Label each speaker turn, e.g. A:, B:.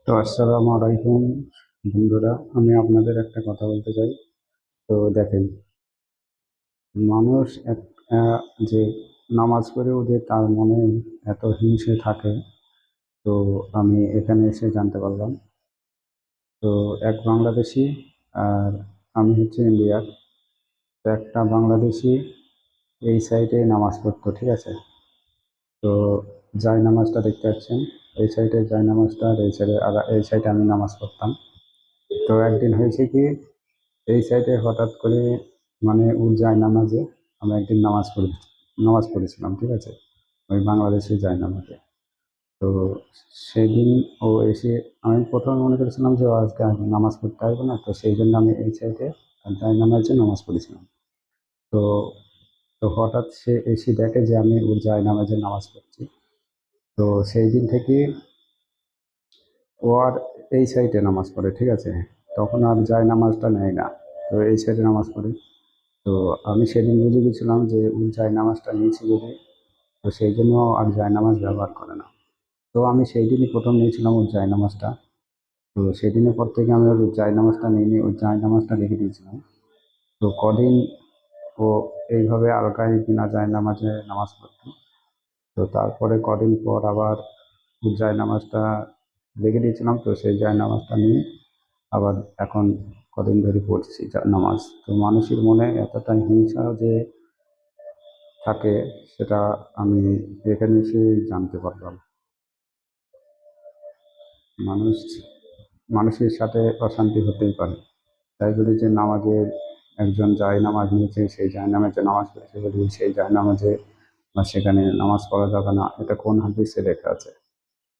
A: তো আসসালামু আলাইকুম বন্ধুরা, আমি আপনাদের একটা কথা বলতে চাই। তো দেখেন, মানুষ যে নামাজ পড়েও যে তার মনে এত হিংসে থাকে, তো আমি এখানে এসে জানতে পারলাম। তো এক বাংলাদেশি আর আমি হচ্ছে ইন্ডিয়ার। তো একটা বাংলাদেশি এই সাইডে নামাজ পড়তো, ঠিক আছে। তো জায় নামাজটা দেখতে পাচ্ছেন, এই সাইডে জায় নামাজটা, আর এই সাইডে এই সাইডে আমি নামাজ পড়তাম। তো একদিন হয়েছে কি, এই সাইডে হঠাৎ করে মানে ও যায় নামাজে, আমি একদিন নামাজ পড়েছিলাম, ঠিক আছে, ওই বাংলাদেশে যায় নামাজে। তো সেদিন ও এসে, আমি প্রথমে মনে করেছিলাম যে ও আজকে আর নামাজ পড়তে আসবে না, তো সেই জন্য আমি এই সাইডে যায় নামাজে নামাজ পড়েছিলাম। তো তো হঠাৎ সে এসে দেখে যে আমি ওর যায় নামাজে নামাজ পড়ছি। তো সেই দিন থেকে ও আর এই সাইডে নামাজ পড়ে, ঠিক আছে। তখন আর যায় নামাজটা নেয় না, তো এই সাইডে নামাজ পড়ে। তো আমি সেদিন বুঝে গেছিলাম যে উনি জায়নামাজটা নিয়েছি বলে, তো সেই জন্য আর জায়নামাজ ব্যবহার করে না। তো আমি সেই দিনই প্রথম নিয়েছিলাম ওর জায়নামাজটা। তো সেদিনের পর থেকে আমি ওর জায়নামাজটা নিয়ে নিয়ে ওই জায়নামাজটা রেখে দিয়েছিলাম। তো কদিন ও এইভাবে আলগায় বিনা জায়নামাজে নামাজ পড়তো। তো তারপরে কদিন পর আবার ওর জায়নামাজটা রেখে দিয়েছিলাম, তো সেই জায়নামাজটা নিয়ে আবার এখন কদিন ধরে পড়ছি নামাজ। তো মানুষের মনে এতটাই হিংসা যে থাকে, সেটা আমি এখানে এসে জানতে পারলাম। মানুষ মানুষের সাথে অশান্তি হতেই পারে, তাই বলি যে নামাজের একজন যায় নামাজ নিয়েছে, সেই যায় নামাজে নামাজ পড়েছে বলি সেই যায় নামাজে বা সেখানে নামাজ পড়া যাবে না, এটা কোন হাদিসে লেখা আছে?